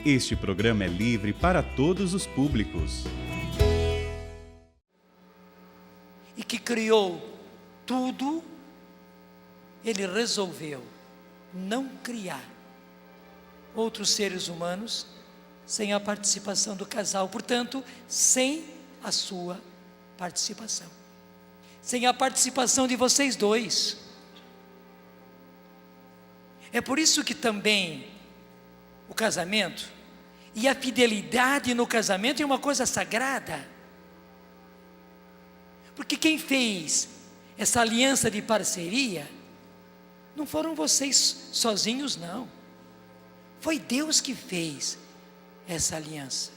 Este programa é livre para todos os públicos. E que criou tudo, Ele resolveu não criar outros seres humanos sem a participação do casal, portanto, sem a sua participação, sem a participação de vocês dois. É por isso que também o casamento e a fidelidade no casamento é uma coisa sagrada, porque quem fez essa aliança de parceria não foram vocês sozinhos, não. Foi Deus que fez essa aliança.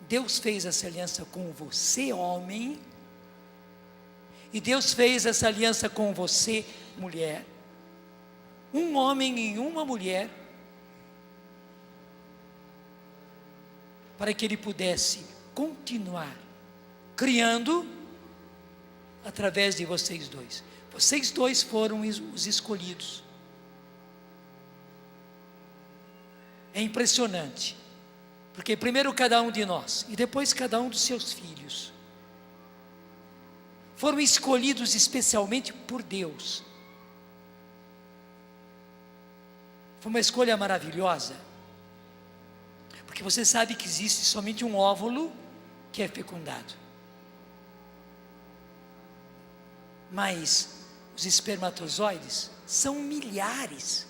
Deus fez essa aliança com você, homem, e Deus fez essa aliança com você, mulher. Um homem e uma mulher, para que Ele pudesse continuar criando através de vocês dois. Vocês dois foram os escolhidos. É impressionante, porque primeiro cada um de nós e depois cada um dos seus filhos foram escolhidos especialmente por Deus. Foi uma escolha maravilhosa, porque você sabe que existe somente um óvulo que é fecundado, mas os espermatozoides são milhares,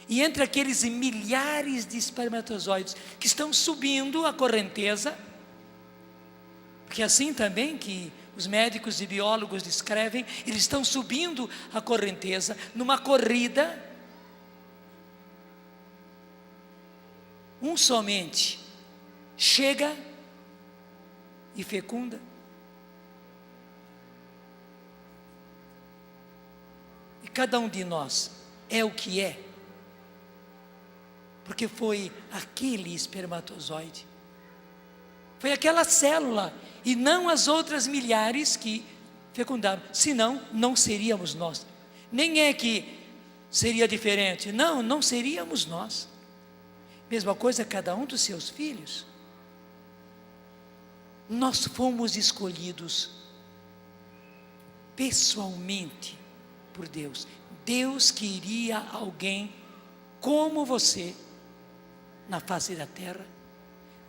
e entre aqueles milhares de espermatozoides que estão subindo a correnteza, porque assim também que os médicos e biólogos descrevem, eles estão subindo a correnteza numa corrida. Um somente chega e fecunda. E cada um de nós é o que é, porque foi aquele espermatozoide, foi aquela célula, e não as outras milhares que fecundaram, senão não seríamos nós. Nem é que seria diferente, não seríamos nós. Mesma coisa cada um dos seus filhos. Nós fomos escolhidos pessoalmente por Deus. Deus queria alguém como você na face da terra.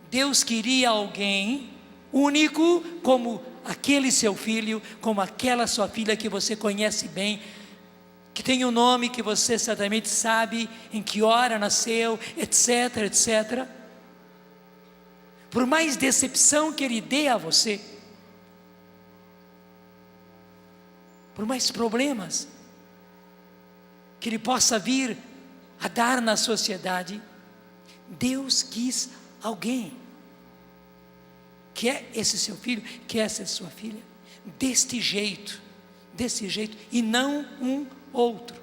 Deus queria alguém único como aquele seu filho, como aquela sua filha que você conhece bem, que tem um nome que você certamente sabe, em que hora nasceu, etc, etc. Por mais decepção que Ele dê a você, por mais problemas que Ele possa vir a dar na sociedade, Deus quis alguém, que é esse seu filho, que é essa sua filha, desse jeito, e não um outro.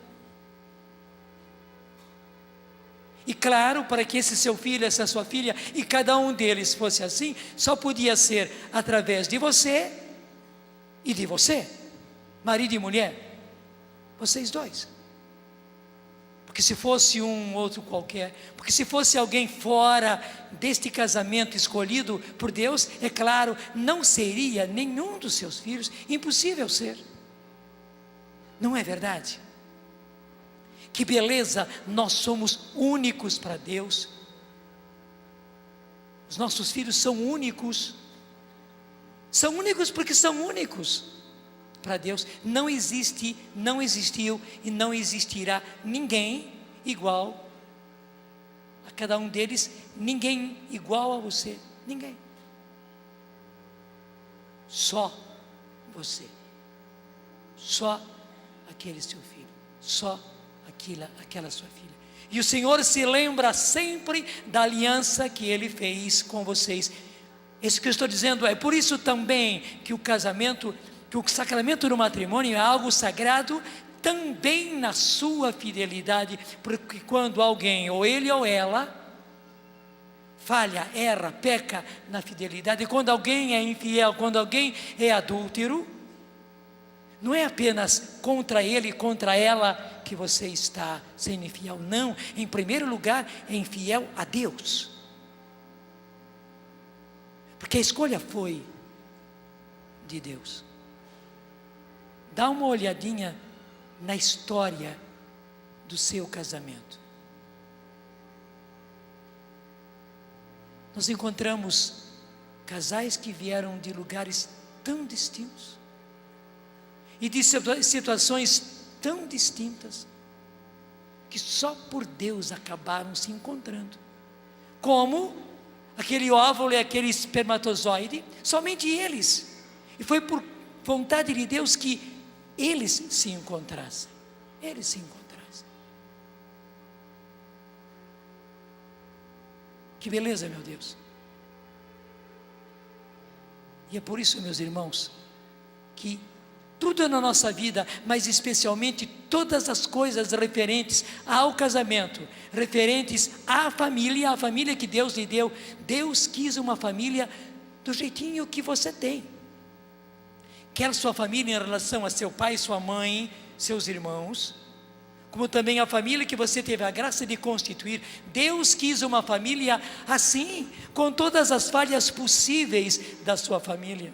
E claro, para que esse seu filho, essa sua filha, e cada um deles fosse assim, só podia ser através de você e de você, marido e mulher, vocês dois. Porque se fosse um outro qualquer, porque se fosse alguém fora deste casamento escolhido por Deus, é claro, não seria nenhum dos seus filhos, impossível ser. Não é verdade? Que beleza, nós somos únicos para Deus. Os nossos filhos são únicos porque são únicos para Deus. Não existe, não existiu e não existirá ninguém igual a cada um deles, ninguém igual a você, ninguém. Só você, só aquele seu filho, só aquela sua filha. E o Senhor se lembra sempre da aliança que Ele fez com vocês. Isso que eu estou dizendo é por isso também que o casamento, que o sacramento do matrimônio é algo sagrado também na sua fidelidade, porque quando alguém, ou ele ou ela, falha, erra, peca na fidelidade, quando alguém é infiel, quando alguém é adúltero, Não é apenas contra ele e contra ela que você está sendo infiel. Não, em primeiro lugar é infiel a Deus. Porque a escolha foi de Deus. Dá uma olhadinha na história do seu casamento. Nós encontramos casais que vieram de lugares tão distintos e de situações tão distintas, que só por Deus acabaram se encontrando. Como aquele óvulo e aquele espermatozoide, somente eles. E foi por vontade de Deus que eles se encontrassem. Eles se encontrassem. Que beleza, meu Deus. E é por isso, meus irmãos, que tudo na nossa vida, mas especialmente todas as coisas referentes ao casamento, referentes à família, a família que Deus lhe deu. Deus quis uma família do jeitinho que você tem. Quer sua família em relação a seu pai, sua mãe, seus irmãos, como também a família que você teve a graça de constituir. Deus quis uma família assim, com todas as falhas possíveis da sua família.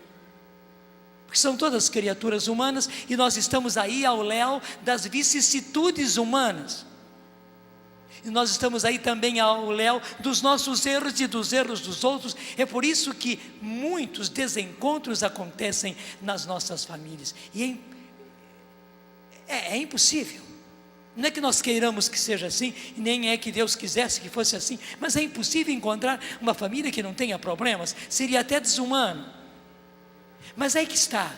Porque são todas criaturas humanas e nós estamos aí ao léu das vicissitudes humanas. E nós estamos aí também ao léu dos nossos erros e dos erros dos outros. É por isso que muitos desencontros acontecem nas nossas famílias. E é impossível. Não é que nós queiramos que seja assim, e nem é que Deus quisesse que fosse assim, mas é impossível encontrar uma família que não tenha problemas. Seria até desumano. Mas aí que está.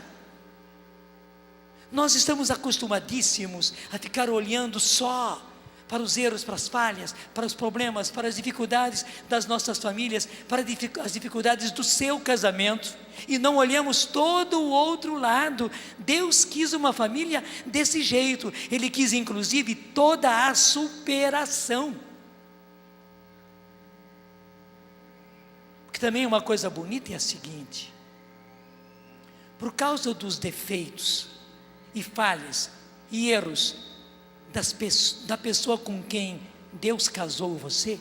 Nós estamos acostumadíssimos a ficar olhando só para os erros, para as falhas, para os problemas, para as dificuldades das nossas famílias, para as dificuldades do seu casamento, e não olhamos todo o outro lado. Deus quis uma família desse jeito. Ele quis inclusive toda a superação. Porque também uma coisa bonita é a seguinte: por causa dos defeitos e falhas e erros da pessoa com quem Deus casou você,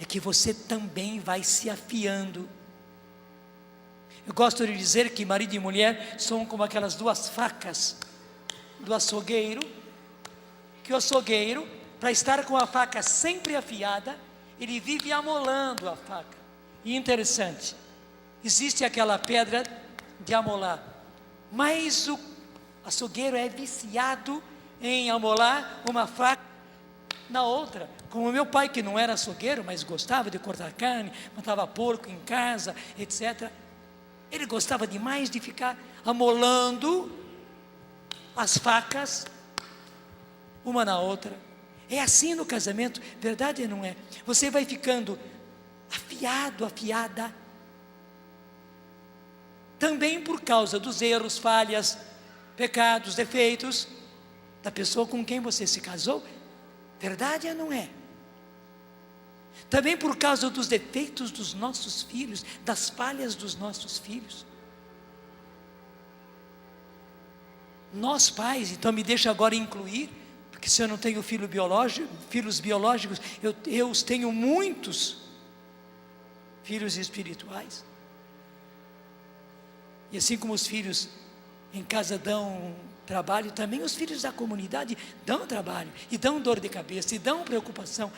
é que você também vai se afiando. Eu gosto de dizer que marido e mulher são como aquelas duas facas do açougueiro, que o açougueiro, para estar com a faca sempre afiada, ele vive amolando a faca. E interessante, existe aquela pedra de amolar, mas o açougueiro é viciado em amolar uma faca na outra. Como meu pai, que não era açougueiro, mas gostava de cortar carne, matava porco em casa, etc. Ele gostava demais de ficar amolando as facas uma na outra. É assim no casamento, verdade ou não é? Você vai ficando afiado, afiada, também por causa dos erros, falhas, pecados, defeitos da pessoa com quem você se casou. Verdade ou não é? Também por causa dos defeitos dos nossos filhos, das falhas dos nossos filhos. Nós pais, então me deixa agora incluir, porque se eu não tenho filhos biológicos, eu tenho muitos filhos espirituais. E assim como os filhos em casa dão trabalho, também os filhos da comunidade dão trabalho, e dão dor de cabeça, e dão preocupação.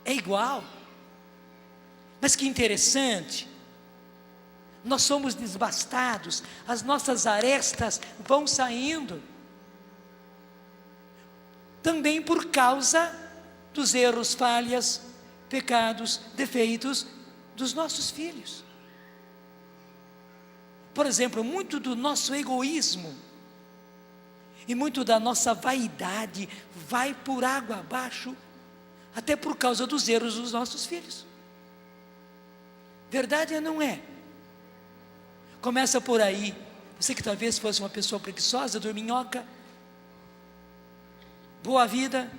É igual. Mas que interessante, nós somos desbastados, as nossas arestas vão saindo, também por causa dos erros, falhas, pecados, defeitos dos nossos filhos. Por exemplo, muito do nosso egoísmo e muito da nossa vaidade vai por água abaixo, até por causa dos erros dos nossos filhos. Verdade ou não é? Começa por aí. Você que talvez fosse uma pessoa preguiçosa, dorminhoca, boa vida,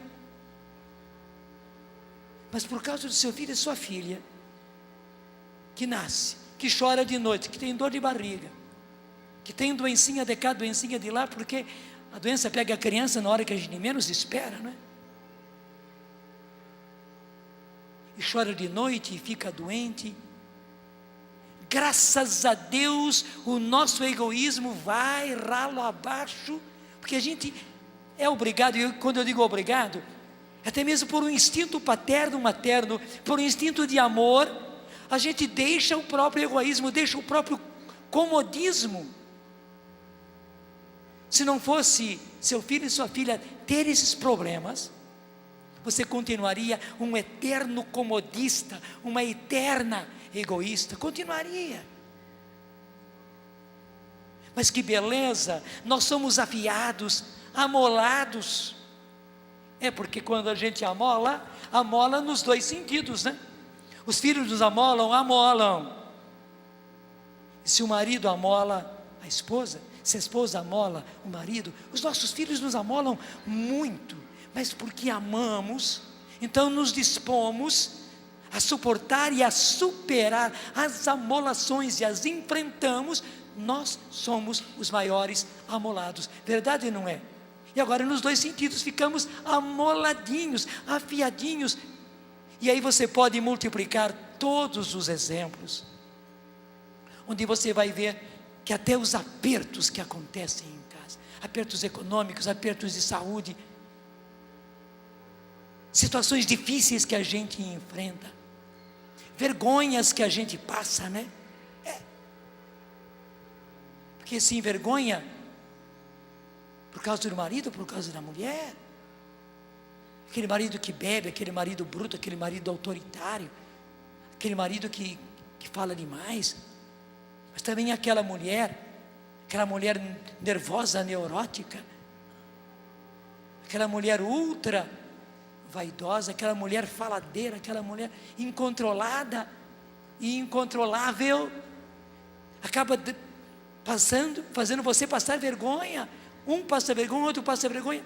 mas por causa do seu filho e sua filha, que nasce, que chora de noite, que tem dor de barriga, que tem doencinha de cá, doencinha de lá, porque a doença pega a criança na hora que a gente menos espera, não é? E chora de noite e fica doente. Graças a Deus, o nosso egoísmo vai ralo abaixo, porque a gente é obrigado, e quando eu digo obrigado, até mesmo por um instinto paterno, materno, por um instinto de amor, a gente deixa o próprio egoísmo, deixa o próprio comodismo. Se não fosse seu filho e sua filha ter esses problemas, você continuaria um eterno comodista, uma eterna egoísta, continuaria. Mas que beleza, nós somos afiados, amolados. É porque quando a gente amola, amola nos dois sentidos, né? Os filhos nos amolam. E se o marido amola a esposa, se a esposa amola o marido, os nossos filhos nos amolam muito, mas porque amamos, então nos dispomos a suportar e a superar as amolações e as enfrentamos. Nós somos os maiores amolados, verdade ou não é? E agora nos dois sentidos ficamos amoladinhos, afiadinhos. E aí você pode multiplicar todos os exemplos, onde você vai ver que até os apertos que acontecem em casa, apertos econômicos, apertos de saúde, situações difíceis que a gente enfrenta, vergonhas que a gente passa, né? Porque se envergonha por causa do marido, por causa da mulher, aquele marido que bebe, aquele marido bruto, aquele marido autoritário, aquele marido que fala demais, mas também aquela mulher nervosa, neurótica, aquela mulher ultra vaidosa, aquela mulher faladeira, aquela mulher incontrolada e incontrolável, acaba fazendo você passar vergonha. Um passa vergonha, outro passa vergonha.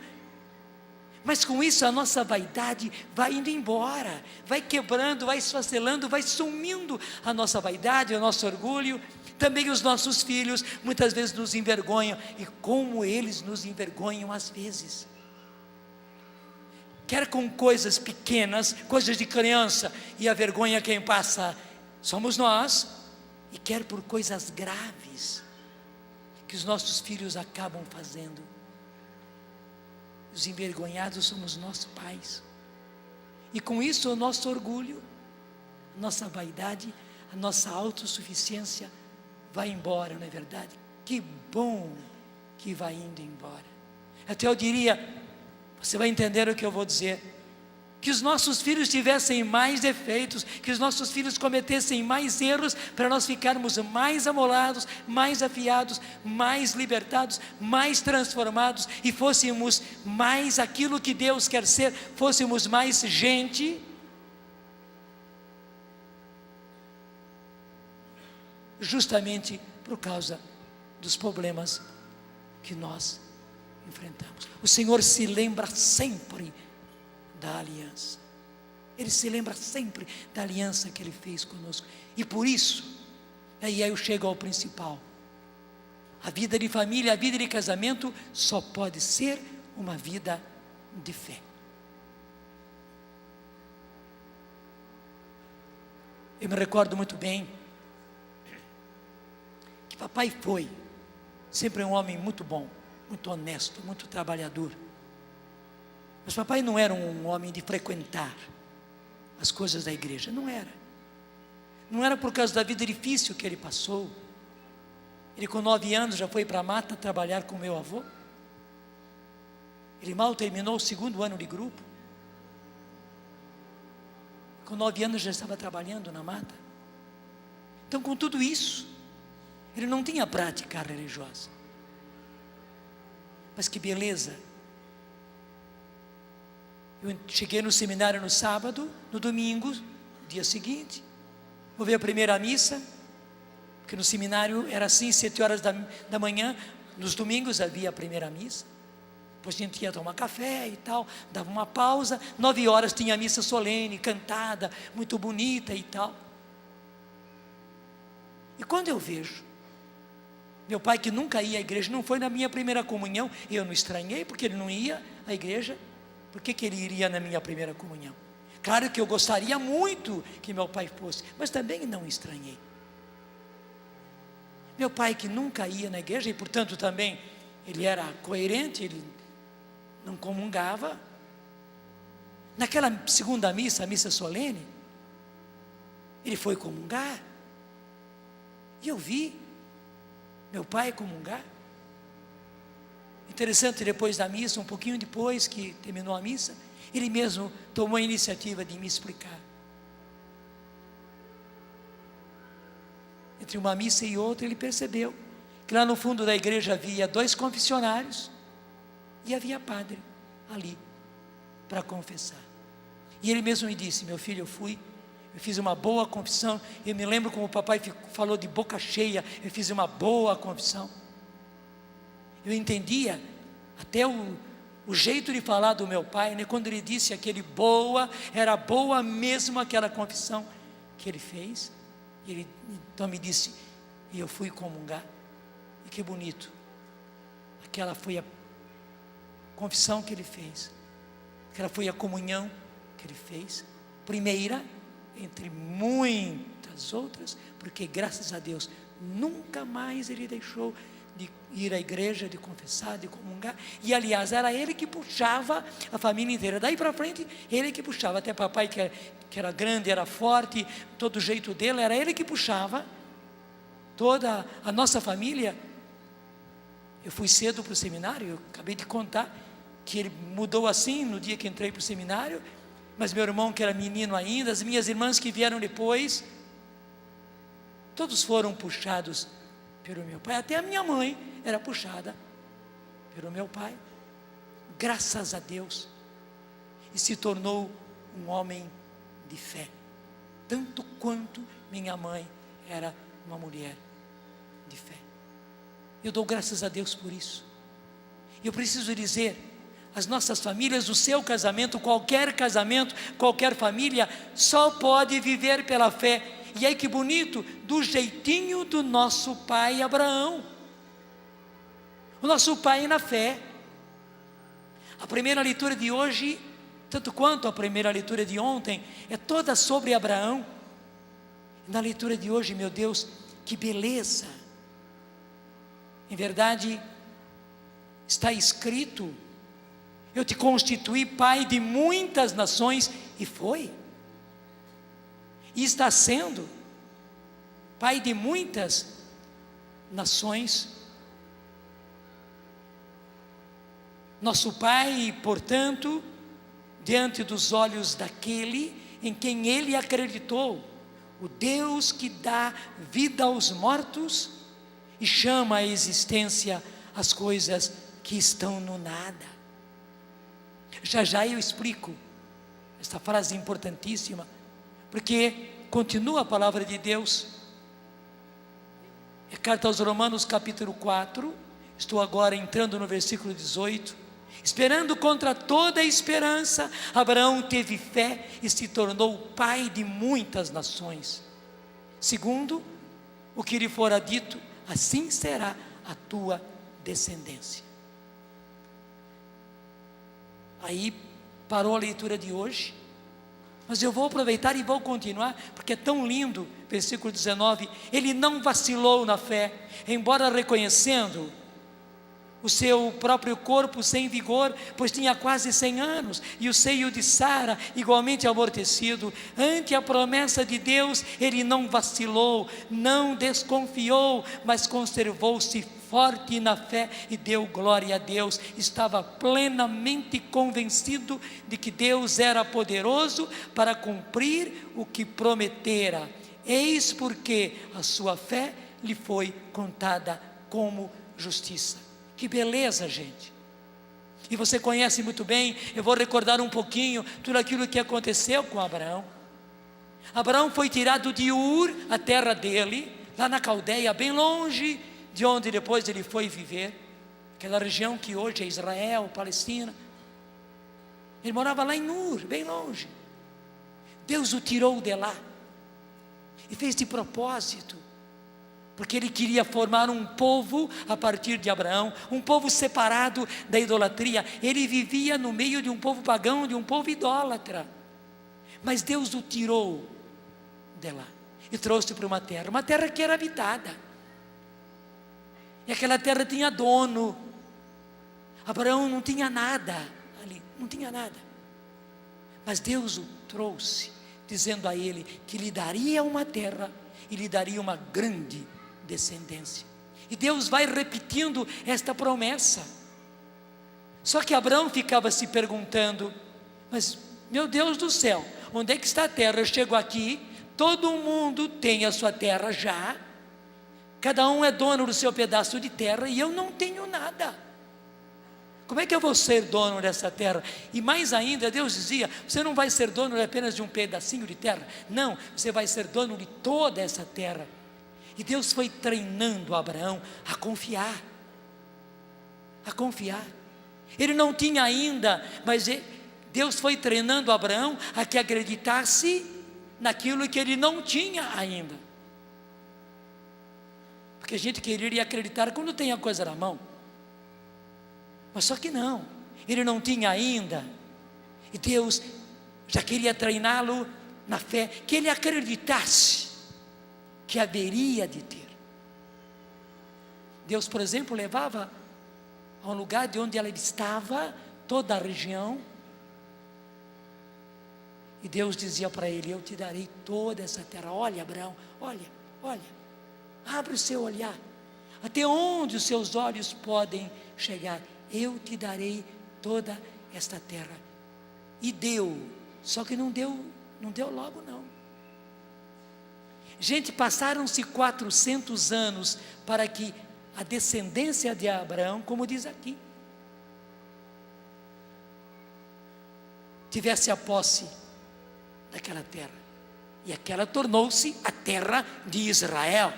Mas com isso a nossa vaidade vai indo embora, vai quebrando, vai esfacelando, vai sumindo a nossa vaidade, o nosso orgulho. Também os nossos filhos muitas vezes nos envergonham, e como eles nos envergonham às vezes. Quer com coisas pequenas, coisas de criança, e a vergonha quem passa somos nós, e quer por coisas graves, que os nossos filhos acabam fazendo. Os envergonhados somos nossos pais, e com isso o nosso orgulho, a nossa vaidade, a nossa autossuficiência vai embora, não é verdade? Que bom que vai indo embora. Até eu diria, você vai entender o que eu vou dizer, que os nossos filhos tivessem mais defeitos, que os nossos filhos cometessem mais erros, para nós ficarmos mais amolados, mais afiados, mais libertados, mais transformados, e fôssemos mais aquilo que Deus quer ser, fôssemos mais gente, justamente por causa dos problemas que nós enfrentamos. O Senhor se lembra sempre da aliança. Ele se lembra sempre da aliança que Ele fez conosco. E por isso, aí eu chego ao principal. A vida de família, a vida de casamento só pode ser uma vida de fé. Eu me recordo muito bem que papai foi sempre um homem muito bom, muito honesto, muito trabalhador. Mas papai não era um homem de frequentar as coisas da igreja, não era. Não era por causa da vida difícil que ele passou. Ele com 9 anos já foi para a mata trabalhar com meu avô. Ele mal terminou o 2º ano de grupo. Com 9 anos já estava trabalhando na mata. Então, com tudo isso, ele não tinha prática religiosa. Mas que beleza! Eu cheguei no seminário no sábado, no domingo, dia seguinte, vou ver a primeira missa, porque no seminário era assim, 7 horas da manhã, nos domingos havia a primeira missa, depois a gente ia tomar café e tal, dava uma pausa, 9 horas tinha a missa solene, cantada, muito bonita e tal. E quando eu vejo Meu pai, que nunca ia à igreja, não foi na minha primeira comunhão. Eu não estranhei, porque ele não ia à igreja. Por que ele iria na minha primeira comunhão? Claro que eu gostaria muito que meu pai fosse, mas também não estranhei. Meu pai, que nunca ia na igreja, e portanto também ele era coerente, ele não comungava. Naquela segunda missa, a missa solene, ele foi comungar. E eu vi meu pai comungar. Interessante, depois da missa, um pouquinho depois que terminou a missa, ele mesmo tomou a iniciativa de me explicar. Entre uma missa e outra, ele percebeu que lá no fundo da igreja havia 2 confessionários e havia padre ali para confessar. E ele mesmo me disse: meu filho, eu fiz uma boa confissão. Eu me lembro como o papai falou de boca cheia, eu fiz uma boa confissão. Eu entendia até o jeito de falar do meu pai, né? Quando ele disse aquele boa, era boa mesmo aquela confissão que ele fez. Ele então me disse, e eu fui comungar. E que bonito, aquela foi a confissão que ele fez, aquela foi a comunhão que ele fez, primeira entre muitas outras, porque graças a Deus nunca mais ele deixou de ir à igreja, de confessar, de comungar. E aliás, era ele que puxava a família inteira. Daí para frente, ele que puxava. Até papai, que era grande, era forte, todo o jeito dele, era ele que puxava toda a nossa família. Eu fui cedo para o seminário, eu acabei de contar que ele mudou assim no dia que entrei para o seminário. Mas meu irmão, que era menino ainda, as minhas irmãs que vieram depois, todos foram puxados pelo meu pai. Até a minha mãe era puxada pelo meu pai, graças a Deus, e se tornou um homem de fé, tanto quanto minha mãe era uma mulher de fé. Eu dou graças a Deus por isso. Eu preciso dizer, as nossas famílias, o seu casamento, qualquer família, só pode viver pela fé. E aí que bonito, do jeitinho do nosso pai Abraão, o nosso pai na fé. A primeira leitura de hoje, tanto quanto a primeira leitura de ontem, é toda sobre Abraão. Na leitura de hoje, meu Deus, que beleza! Em verdade, está escrito: eu te constituí pai de muitas nações, e foi. E está sendo pai de muitas nações. Nosso pai, portanto, diante dos olhos daquele em quem ele acreditou, o Deus que dá vida aos mortos e chama à existência as coisas que estão no nada. Já eu explico esta frase importantíssima, porque continua a palavra de Deus. É carta aos Romanos capítulo 4, estou agora entrando no versículo 18. Esperando contra toda a esperança, Abraão teve fé e se tornou pai de muitas nações. Segundo o que lhe fora dito, assim será a tua descendência. Aí parou a leitura de hoje, mas eu vou aproveitar e vou continuar, porque é tão lindo. Versículo 19, ele não vacilou na fé, embora reconhecendo o seu próprio corpo sem vigor, pois tinha quase 100 anos, e o seio de Sara igualmente amortecido. Ante a promessa de Deus, ele não vacilou, não desconfiou, mas conservou-se forte na fé e deu glória a Deus. Estava plenamente convencido de que Deus era poderoso para cumprir o que prometera. Eis porque a sua fé lhe foi contada como justiça. Que beleza, gente! E você conhece muito bem. Eu vou recordar um pouquinho tudo aquilo que aconteceu com Abraão. Abraão foi tirado de Ur, a terra dele, lá na Caldeia, bem longe de onde depois ele foi viver, aquela região que hoje é Israel, Palestina. Ele morava lá em Ur, bem longe. Deus o tirou de lá e fez de propósito porque ele queria formar um povo a partir de Abraão, um povo separado da idolatria. Ele vivia no meio de um povo pagão, de um povo idólatra, mas Deus o tirou de lá e trouxe para uma terra que era habitada, e aquela terra tinha dono. Abraão não tinha nada ali, não tinha nada, mas Deus o trouxe, dizendo a ele que lhe daria uma terra e lhe daria uma grande descendência. E Deus vai repetindo esta promessa. Só que Abraão ficava se perguntando: mas meu Deus do céu, onde é que está a terra? Eu chego aqui, todo mundo tem a sua terra já, cada um é dono do seu pedaço de terra, e eu não tenho nada. Como é que eu vou ser dono dessa terra? E mais ainda, Deus dizia: você não vai ser dono apenas de um pedacinho de terra, não, você vai ser dono de toda essa terra. E Deus foi treinando Abraão a confiar, a confiar. Ele não tinha ainda, mas Deus foi treinando Abraão a que acreditasse naquilo que ele não tinha ainda, porque a gente queria acreditar quando tem a coisa na mão, mas só que não, ele não tinha ainda, e Deus já queria treiná-lo na fé, que ele acreditasse que haveria de ter. Deus, por exemplo, levava a um lugar de onde ela estava, toda a região, e Deus dizia para ele: eu te darei toda essa terra. Olha, Abraão, olha, abre o seu olhar, até onde os seus olhos podem chegar, eu te darei toda esta terra. E deu, só que não deu logo não. Gente, passaram-se 400 anos para que a descendência de Abraão, como diz aqui, tivesse a posse daquela terra, e aquela tornou-se a terra de Israel.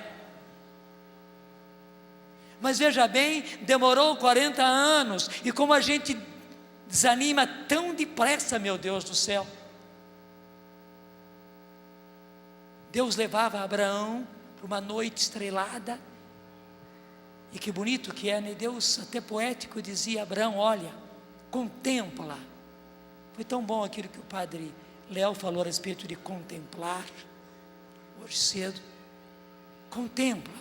Mas veja bem, demorou 40 anos, e como a gente desanima tão depressa, meu Deus do céu. Deus levava Abraão para uma noite estrelada, e que bonito que é, né? Deus até poético dizia: Abraão, olha, contempla. Foi tão bom aquilo que o padre Léo falou a respeito de contemplar, hoje cedo. Contempla.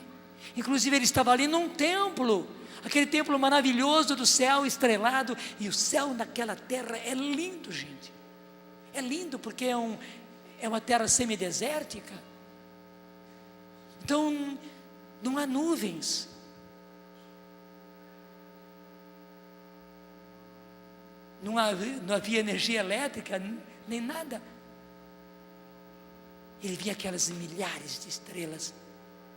Inclusive ele estava ali num templo, aquele templo maravilhoso do céu estrelado, e o céu naquela terra é lindo, gente. É lindo porque é uma terra semidesértica, então não há nuvens, não havia energia elétrica, nem nada. Ele via aquelas milhares de estrelas,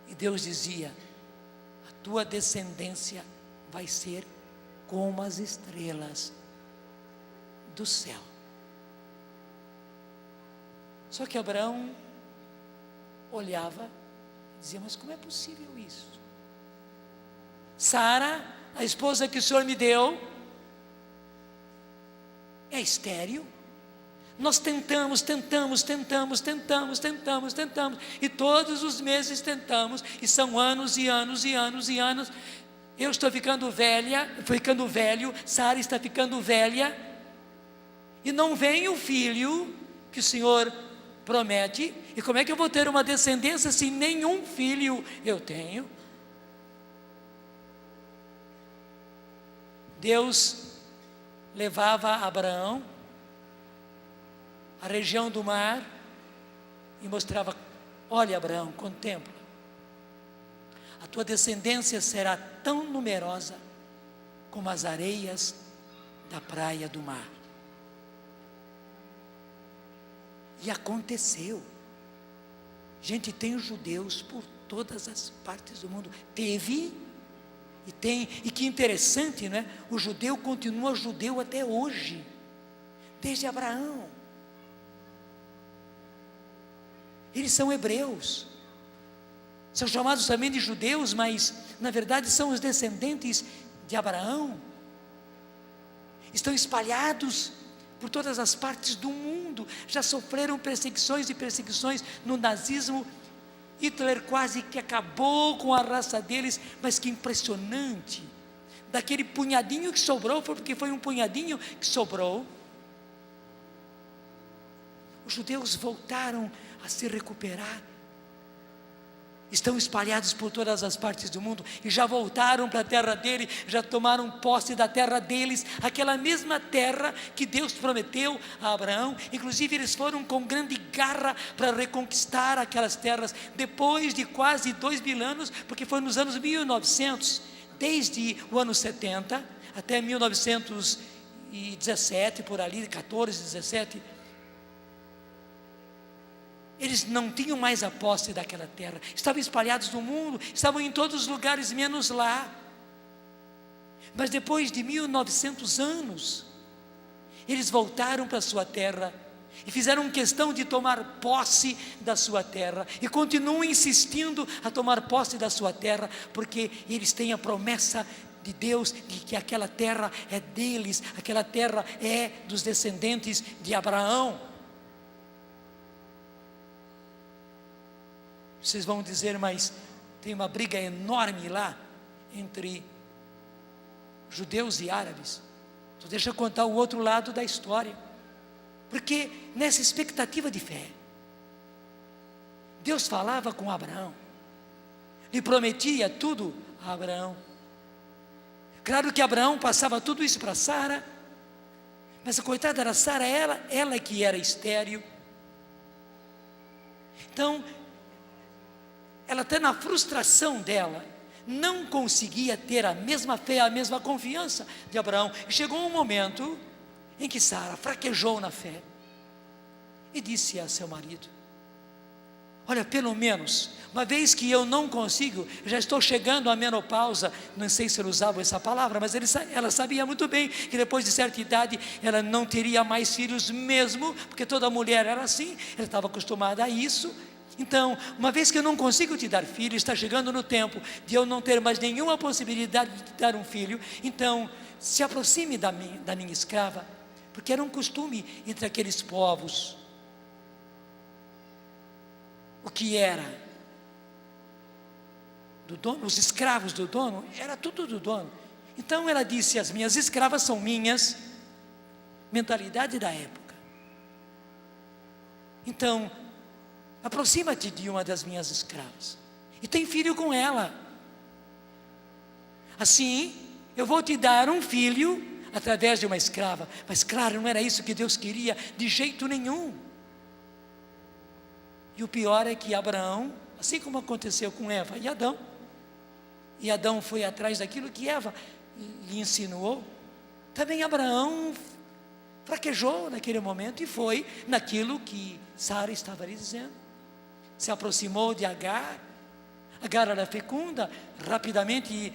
e Deus dizia: a tua descendência vai ser como as estrelas do céu. Só que Abraão olhava e dizia: mas como é possível isso? Sara, a esposa que o Senhor me deu, é estéril. Nós tentamos, e todos os meses tentamos, e são anos e anos e anos e anos. Eu estou ficando velho, Sara está ficando velha, e não vem o filho que o Senhor promete. E como é que eu vou ter uma descendência se nenhum filho eu tenho? Deus levava Abraão à região do mar e mostrava: olha, Abraão, contempla, a tua descendência será tão numerosa como as areias da praia do mar. E aconteceu. Gente, tem judeus por todas as partes do mundo. Teve e tem, e que interessante, né? O judeu continua judeu até hoje, desde Abraão. Eles são hebreus, são chamados também de judeus, mas na verdade são os descendentes de Abraão. Estão espalhados por todas as partes do mundo, já sofreram perseguições e perseguições no nazismo, Hitler quase que acabou com a raça deles, mas que impressionante. Daquele punhadinho que sobrou, porque foi um punhadinho que sobrou, os judeus voltaram a se recuperar. Estão espalhados por todas as partes do mundo e já voltaram para a terra dele, já tomaram posse da terra deles, aquela mesma terra que Deus prometeu a Abraão. Inclusive eles foram com grande garra para reconquistar aquelas terras, depois de quase 2.000 anos, porque foi nos anos 1900, desde o ano 70 até 1917, por ali, 14, 17, eles não tinham mais a posse daquela terra, estavam espalhados no mundo, estavam em todos os lugares, menos lá. Mas depois de 1900 anos, eles voltaram para a sua terra, e fizeram questão de tomar posse da sua terra, e continuam insistindo a tomar posse da sua terra, porque eles têm a promessa de Deus, de que aquela terra é deles, aquela terra é dos descendentes de Abraão. Vocês vão dizer, mas tem uma briga enorme lá, entre judeus e árabes. Então deixa eu contar o outro lado da história, porque nessa expectativa de fé, Deus falava com Abraão, lhe prometia tudo a Abraão. Claro que Abraão passava tudo isso para Sara, mas a coitada da Sara, ela que era estéril. Então, ela até na frustração dela, não conseguia ter a mesma fé, a mesma confiança de Abraão. E chegou um momento em que Sara fraquejou na fé, e disse a seu marido: olha, pelo menos, uma vez que eu não consigo, já estou chegando à menopausa, não sei se ele usava essa palavra, mas ela sabia muito bem que depois de certa idade, ela não teria mais filhos mesmo, porque toda mulher era assim, ela estava acostumada a isso. Então, uma vez que eu não consigo te dar filho, está chegando no tempo de eu não ter mais nenhuma possibilidade de te dar um filho, então, se aproxime da minha escrava, porque era um costume entre aqueles povos. O que era do dono, os escravos do dono, era tudo do dono. Então ela disse: as minhas escravas são minhas, mentalidade da época. Então, aproxima-te de uma das minhas escravas e tem filho com ela. Assim, eu vou te dar um filho através de uma escrava. Mas claro, não era isso que Deus queria de jeito nenhum. E o pior é que Abraão, assim como aconteceu com Eva e Adão foi atrás daquilo que Eva lhe insinuou, também Abraão fraquejou naquele momento e foi naquilo que Sara estava lhe dizendo. Se aproximou de Agar. Agar era fecunda, rapidamente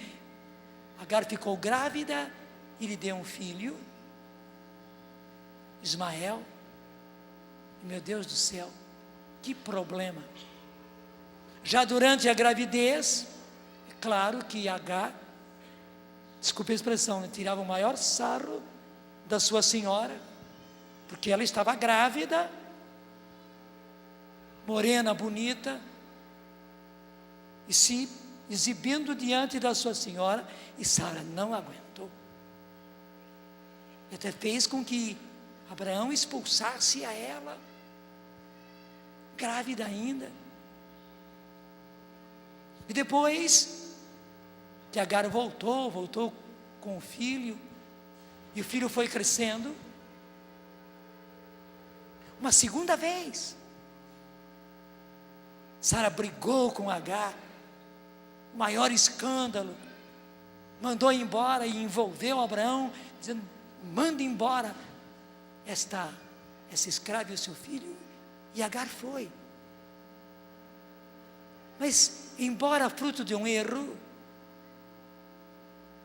Agar ficou grávida e lhe deu um filho, Ismael. Meu Deus do céu, que problema! Já durante a gravidez, é claro que Agar, desculpe a expressão, tirava o maior sarro da sua senhora, porque ela estava grávida, morena, bonita, e se exibindo diante da sua senhora, e Sara não aguentou. E até fez com que Abraão expulsasse a ela, grávida ainda. E depois que Agar voltou com o filho, e o filho foi crescendo, uma segunda vez, Sara brigou com Agar, maior escândalo, mandou embora e envolveu Abraão, dizendo: manda embora essa escrava e o seu filho. E Agar foi. Mas, embora fruto de um erro,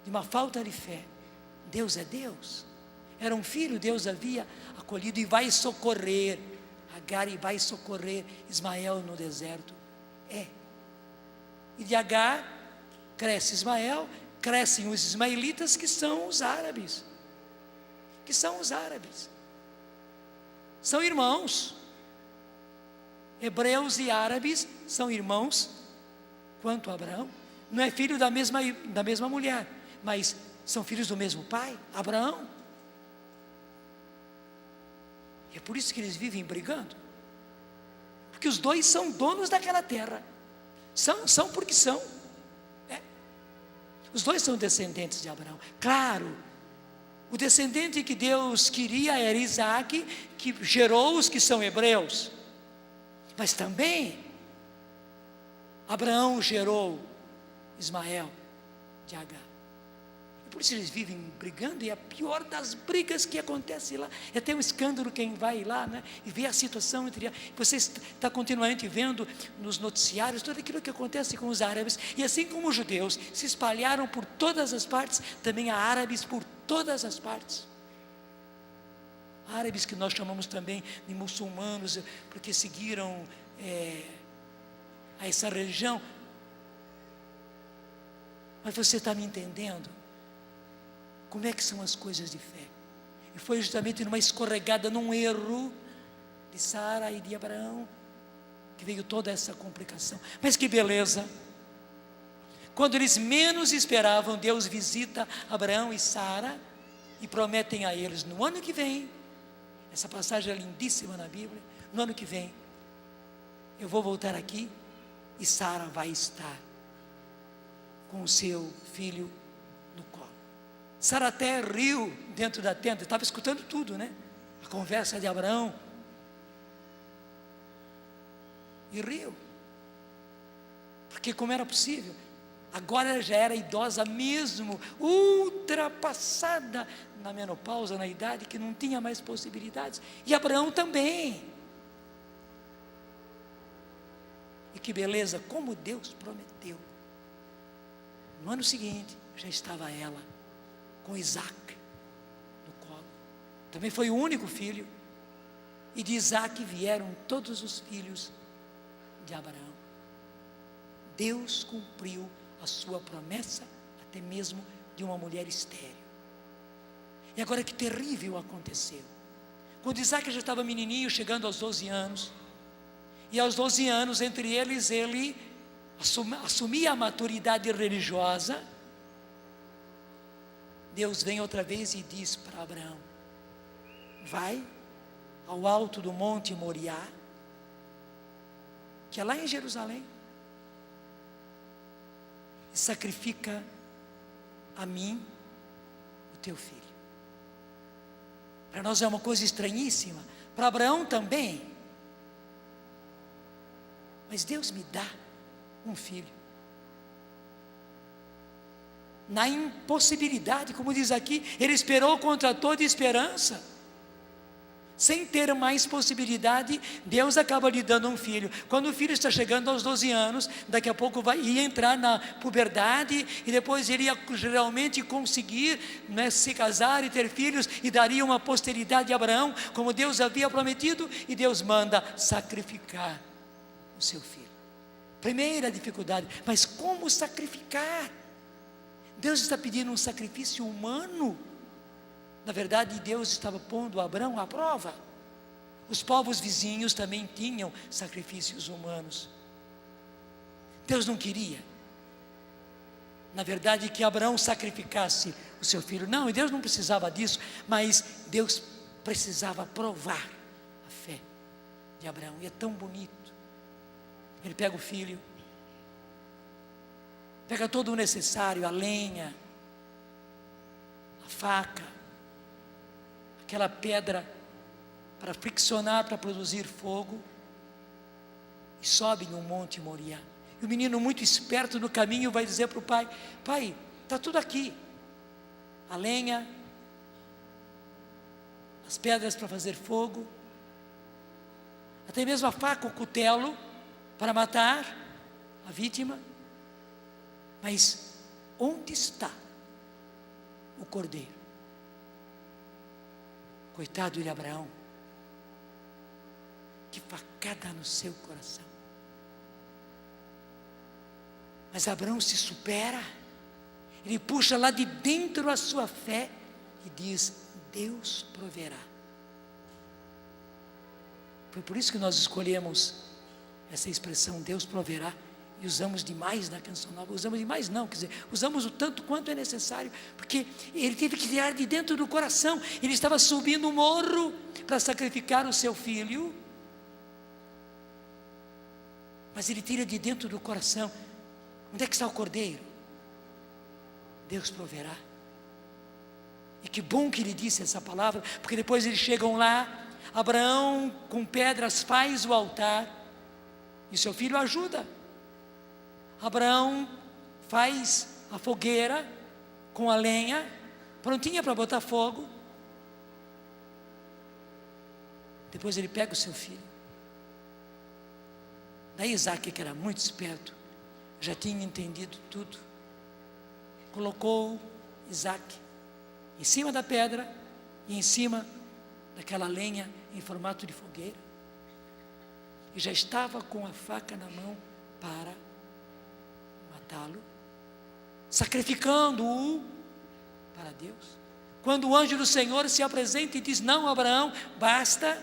de uma falta de fé, Deus é Deus. Era um filho, Deus havia acolhido e vai socorrer Agar e vai socorrer Ismael no deserto. E de Agar cresce Ismael, crescem os ismaelitas, que são os árabes. São irmãos. hebreus e árabes são irmãos quanto Abraão. Não é filho da mesma mulher, mas são filhos do mesmo pai, Abraão. E é por isso que eles vivem brigando, porque os dois são donos daquela terra. São porque são. Os dois são descendentes de Abraão. Claro, o descendente que Deus queria era Isaac, que gerou os que são hebreus. Mas também Abraão gerou Ismael de Agar. E por isso eles vivem brigando, e a pior das brigas que acontece lá, é até um escândalo quem vai lá, né, e vê a situação entre, você está continuamente vendo nos noticiários tudo aquilo que acontece com os árabes, e assim como os judeus se espalharam por todas as partes, também há árabes por todas as partes. Árabes que nós chamamos também de muçulmanos, porque seguiram a essa religião. Mas você está me entendendo? Como é que são as coisas de fé? E foi justamente numa escorregada, num erro de Sara e de Abraão, que veio toda essa complicação. Mas que beleza! Quando eles menos esperavam, Deus visita Abraão e Sara e prometem a eles, no ano que vem, essa passagem é lindíssima na Bíblia, no ano que vem, eu vou voltar aqui e Sara vai estar com o seu filho no colo. Sara até riu dentro da tenda, estava escutando tudo, né? A conversa de Abraão. E riu. Porque como era possível? Agora ela já era idosa mesmo, ultrapassada na menopausa, na idade, que não tinha mais possibilidades. E Abraão também. E que beleza, como Deus prometeu. No ano seguinte, já estava ela com Isaac no colo. Também foi o único filho. E de Isaac vieram todos os filhos de Abraão. Deus cumpriu a sua promessa, até mesmo de uma mulher estéril. E agora que terrível aconteceu. Quando Isaac já estava menininho, chegando aos 12 anos, e aos 12 anos, entre eles, ele assumia a maturidade religiosa. Deus vem outra vez e diz para Abraão: vai ao alto do monte Moriá, que é lá em Jerusalém, e sacrifica a mim o teu filho. Para nós é uma coisa estranhíssima, para Abraão também. Mas Deus me dá um filho. Na impossibilidade, como diz aqui, ele esperou contra toda esperança. Sem ter mais possibilidade, Deus acaba lhe dando um filho. Quando o filho está chegando aos 12 anos, daqui a pouco ia entrar na puberdade, e depois ele ia realmente conseguir, né, se casar e ter filhos, e daria uma posteridade a Abraão, como Deus havia prometido, e Deus manda sacrificar o seu filho. Primeira dificuldade, mas como sacrificar? Deus está pedindo um sacrifício humano. Na verdade, Deus estava pondo Abraão à prova. Os povos vizinhos também tinham sacrifícios humanos. Deus não queria, na verdade, que Abraão sacrificasse o seu filho. Não, e Deus não precisava disso, mas Deus precisava provar a fé de Abraão. E é tão bonito. Ele pega o filho, pega todo o necessário, a lenha, a faca, aquela pedra para friccionar, para produzir fogo, e sobe no monte Moriá. E o menino, muito esperto no caminho, vai dizer para o pai: pai, está tudo aqui, a lenha, as pedras para fazer fogo, até mesmo a faca, o cutelo para matar a vítima. Mas onde está o cordeiro? Coitado de Abraão, que facada no seu coração. Mas Abraão se supera, ele puxa lá de dentro a sua fé e diz: Deus proverá. Foi por isso que nós escolhemos essa expressão Deus proverá, e usamos demais na Canção Nova. Usamos demais não, quer dizer, usamos o tanto quanto é necessário, porque ele teve que tirar de dentro do coração. Ele estava subindo o morro para sacrificar o seu filho, mas ele tira de dentro do coração. Onde é que está o cordeiro? Deus proverá. E que bom que ele disse essa palavra, porque depois eles chegam lá, Abraão com pedras faz o altar, e seu filho ajuda. Abraão faz a fogueira com a lenha, prontinha para botar fogo. Depois ele pega o seu filho. Daí Isaac, que era muito esperto, já tinha entendido tudo, colocou Isaac em cima da pedra e em cima daquela lenha em formato de fogueira, e já estava com a faca na mão para matá-lo, sacrificando-o para Deus. Quando o anjo do Senhor se apresenta e diz: não, Abraão, basta,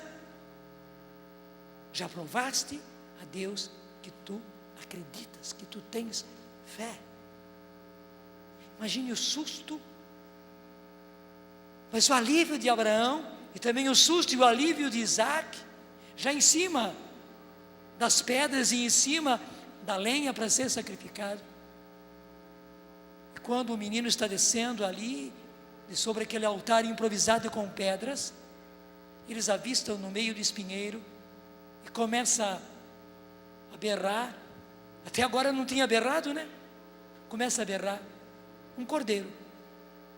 já provaste a Deus que tu acreditas, que tu tens fé. Imagine o susto, mas o alívio de Abraão, e também o susto e o alívio de Isaac, já em cima das pedras e em cima da lenha para ser sacrificado. E quando o menino está descendo ali, de sobre aquele altar improvisado com pedras, eles avistam no meio do espinheiro, e começa a berrar. Até agora não tinha berrado, né? Começa a berrar um cordeiro,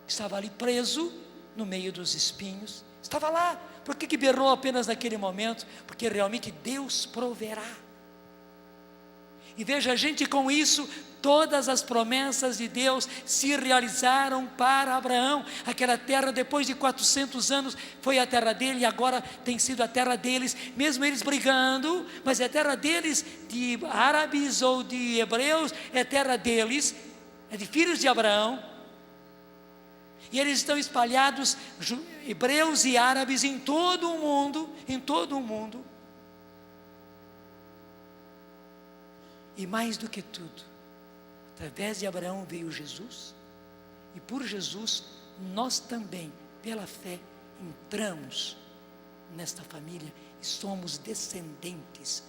que estava ali preso no meio dos espinhos. Estava lá. Por que berrou apenas naquele momento? Porque realmente Deus proverá. E veja, gente, com isso, todas as promessas de Deus se realizaram para Abraão. Aquela terra, depois de 400 anos, foi a terra dele, e agora tem sido a terra deles, mesmo eles brigando, mas é a terra deles, de árabes ou de hebreus, é a terra deles, é de filhos de Abraão. E eles estão espalhados, hebreus e árabes, em todo o mundo, em todo o mundo. E mais do que tudo, através de Abraão veio Jesus, e por Jesus nós também, pela fé, entramos nesta família e somos descendentes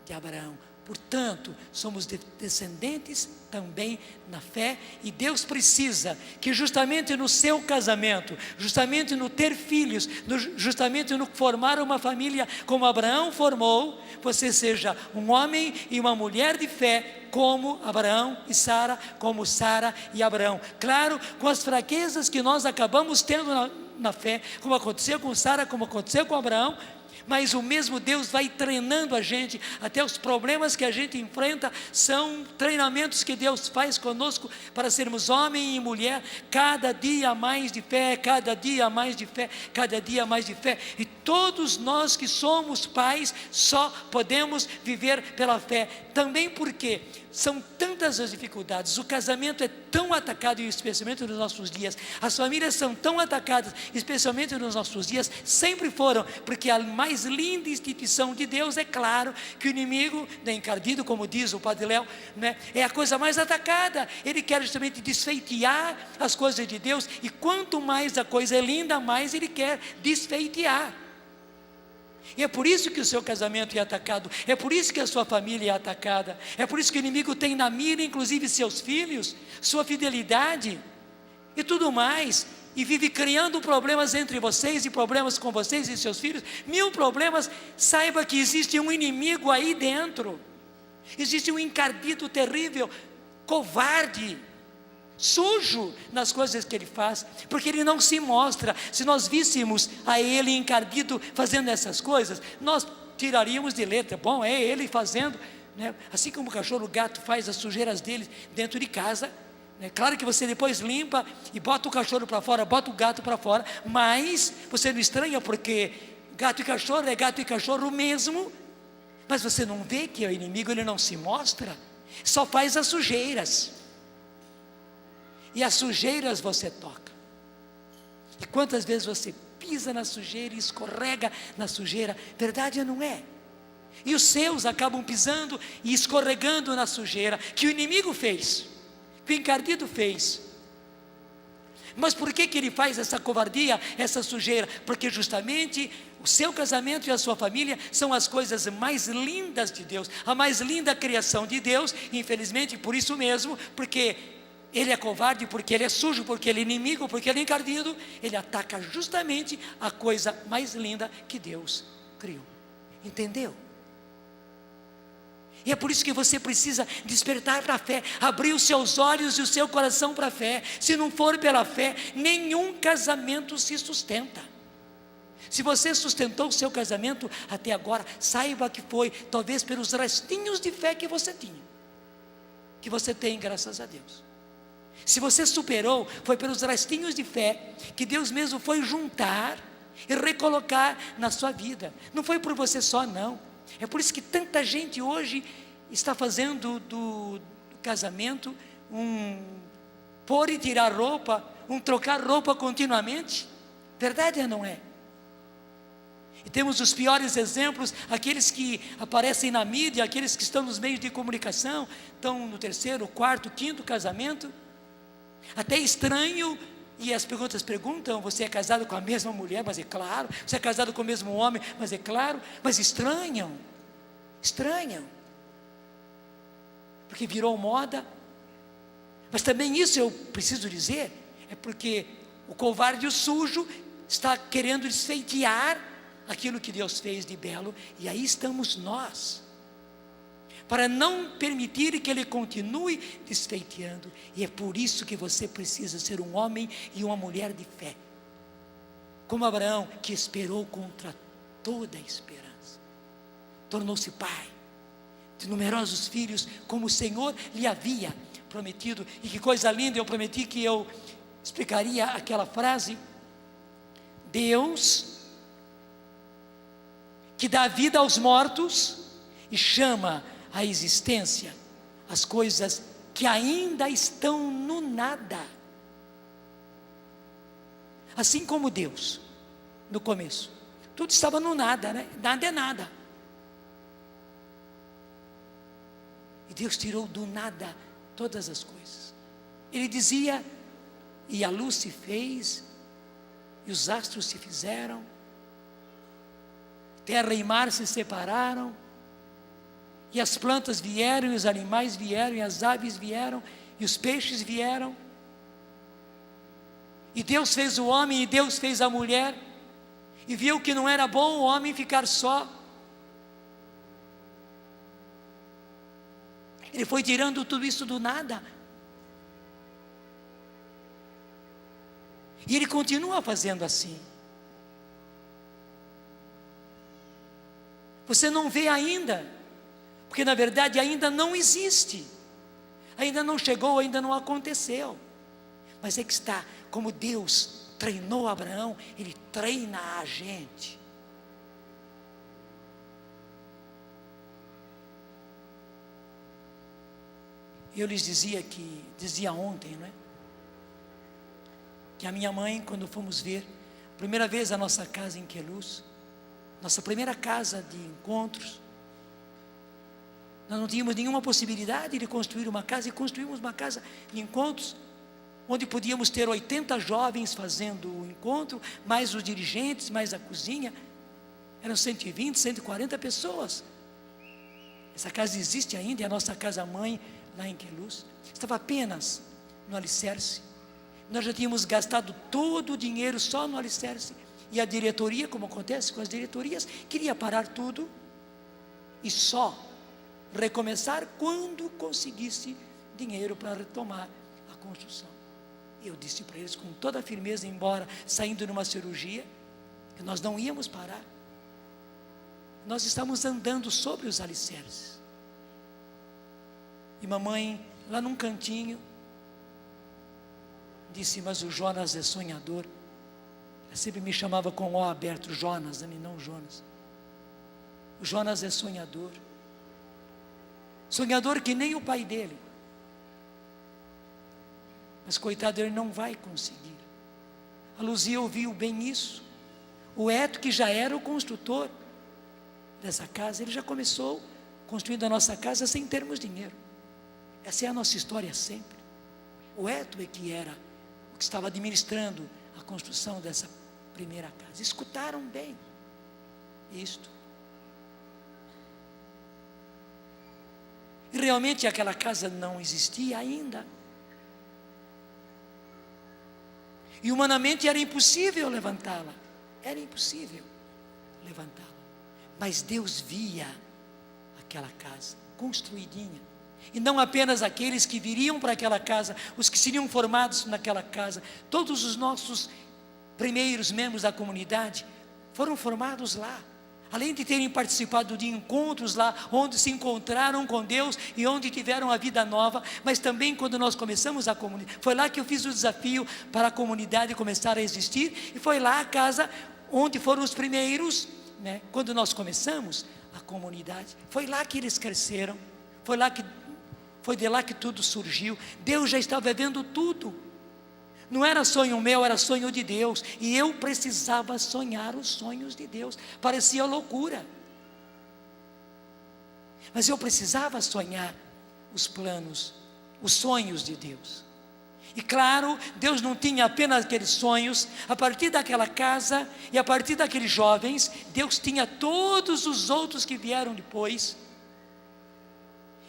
de Abraão. Portanto, somos descendentes também na fé, e Deus precisa que justamente no seu casamento, justamente no ter filhos, justamente no formar uma família como Abraão formou, você seja um homem e uma mulher de fé, como Abraão e Sara, como Sara e Abraão. Claro, com as fraquezas que nós acabamos tendo na fé, como aconteceu com Sara, como aconteceu com Abraão, mas o mesmo Deus vai treinando a gente. Até os problemas que a gente enfrenta são treinamentos que Deus faz conosco para sermos homem e mulher, cada dia mais de fé, cada dia mais de fé, cada dia mais de fé. E todos nós que somos pais só podemos viver pela fé, também porque são tantas as dificuldades, o casamento é tão atacado, especialmente nos nossos dias, as famílias são tão atacadas, especialmente nos nossos dias, sempre foram, porque a mais linda instituição de Deus, é claro que o inimigo, encardido, como diz o Padre Léo, né, é a coisa mais atacada. Ele quer justamente desfeitear as coisas de Deus, e quanto mais a coisa é linda, mais ele quer desfeitear. E é por isso que o seu casamento é atacado, é por isso que a sua família é atacada, é por isso que o inimigo tem na mira, inclusive seus filhos, sua fidelidade e tudo mais, e vive criando problemas entre vocês, e problemas com vocês e seus filhos, 1000 problemas. Saiba que existe um inimigo aí dentro, existe um encardido terrível, covarde, sujo nas coisas que ele faz, porque ele não se mostra. Se nós víssemos a ele encardido fazendo essas coisas, nós tiraríamos de letra, bom, é ele fazendo, né? Assim como o cachorro, o gato faz as sujeiras dele dentro de casa, né? Claro que você depois limpa e bota o cachorro para fora, bota o gato para fora, mas você não estranha, porque gato e cachorro é gato e cachorro mesmo. Mas você não vê que o inimigo, ele não se mostra, só faz as sujeiras. E as sujeiras você toca. E quantas vezes você pisa na sujeira e escorrega na sujeira? Verdade ou não é? E os seus acabam pisando e escorregando na sujeira que o inimigo fez, que o encardido fez. Mas por que ele faz essa covardia, essa sujeira? Porque justamente o seu casamento e a sua família são as coisas mais lindas de Deus, a mais linda criação de Deus. Infelizmente, por isso mesmo, porque ele é covarde, porque ele é sujo, porque ele é inimigo, porque ele é encardido, ele ataca justamente a coisa mais linda que Deus criou. Entendeu? E é por isso que você precisa despertar para a fé, abrir os seus olhos e o seu coração para a fé. Se não for pela fé, nenhum casamento se sustenta. Se você sustentou o seu casamento até agora, saiba que foi talvez pelos restinhos de fé que você tinha, que você tem, graças a Deus. Se você superou, foi pelos restinhos de fé que Deus mesmo foi juntar e recolocar na sua vida. Não foi por você só, não. É por isso que tanta gente hoje está fazendo do casamento um pôr e tirar roupa, um trocar roupa continuamente. Verdade ou não é? E temos os piores exemplos, aqueles que aparecem na mídia, aqueles que estão nos meios de comunicação, estão no 3º, 4º, 5º casamento. Até estranho. E as perguntas perguntam: você é casado com a mesma mulher? Mas é claro. Você é casado com o mesmo homem? Mas é claro. Mas estranham, porque virou moda. Mas também isso eu preciso dizer, é porque o covarde e o sujo está querendo desfeitear aquilo que Deus fez de belo, e aí estamos nós, para não permitir que ele continue desfeiteando. E é por isso que você precisa ser um homem e uma mulher de fé, como Abraão, que esperou contra toda a esperança, tornou-se pai de numerosos filhos, como o Senhor lhe havia prometido. E que coisa linda, eu prometi que eu explicaria aquela frase: Deus que dá vida aos mortos e chama a existência as coisas que ainda estão no nada. Assim como Deus, no começo, tudo estava no nada, né? Nada é nada. E Deus tirou do nada todas as coisas. Ele dizia, e a luz se fez, e os astros se fizeram, terra e mar se separaram, e as plantas vieram, e os animais vieram, e as aves vieram, e os peixes vieram. E Deus fez o homem, e Deus fez a mulher, e viu que não era bom o homem ficar só. Ele foi tirando tudo isso do nada. E Ele continua fazendo assim. Você não vê ainda, porque na verdade ainda não existe, ainda não chegou, ainda não aconteceu. Mas é que está, como Deus treinou Abraão, Ele treina a gente. Eu lhes dizia ontem, não é? Que a minha mãe, quando fomos ver, a primeira vez a nossa casa em Queluz, nossa primeira casa de encontros, nós não tínhamos nenhuma possibilidade de construir uma casa, e construímos uma casa de encontros, onde podíamos ter 80 jovens fazendo o encontro, mais os dirigentes, mais a cozinha, eram 120, 140 pessoas. Essa casa existe ainda, é a nossa casa-mãe, lá em Queluz. Estava apenas no alicerce. Nós já tínhamos gastado todo o dinheiro só no alicerce, e a diretoria, como acontece com as diretorias, queria parar tudo e só recomeçar quando conseguisse dinheiro para retomar a construção. E eu disse para eles com toda a firmeza, embora saindo numa cirurgia, que nós não íamos parar. Nós estamos andando sobre os alicerces. E mamãe, lá num cantinho, disse: mas o Jonas é sonhador. Ela sempre me chamava com O aberto, Jonas, e não Jonas. O Jonas é sonhador. Sonhador que nem o pai dele. Mas coitado, ele não vai conseguir. A Luzia ouviu bem isso. O Eto, que já era o construtor, dessa casa, ele já começou construindo a nossa casa sem termos dinheiro. Essa é a nossa história sempre. O Eto é que era o que estava administrando a construção dessa primeira casa. Escutaram bem isto. E realmente aquela casa não existia ainda. E humanamente era impossível levantá-la. Era impossível levantá-la. Mas Deus via aquela casa construidinha. E não apenas aqueles que viriam para aquela casa, os que seriam formados naquela casa. Todos os nossos primeiros membros da comunidade foram formados lá. Além de terem participado de encontros lá, onde se encontraram com Deus e onde tiveram a vida nova, mas também quando nós começamos a comunidade, foi lá que eu fiz o desafio para a comunidade começar a existir, e foi lá a casa onde foram os primeiros, né? Quando nós começamos a comunidade, foi lá que eles cresceram, foi de lá que tudo surgiu. Deus já estava vendo tudo. Não era sonho meu, era sonho de Deus. E eu precisava sonhar os sonhos de Deus. Parecia loucura. Mas eu precisava sonhar os planos, os sonhos de Deus. E claro, Deus não tinha apenas aqueles sonhos. A partir daquela casa e a partir daqueles jovens, Deus tinha todos os outros que vieram depois.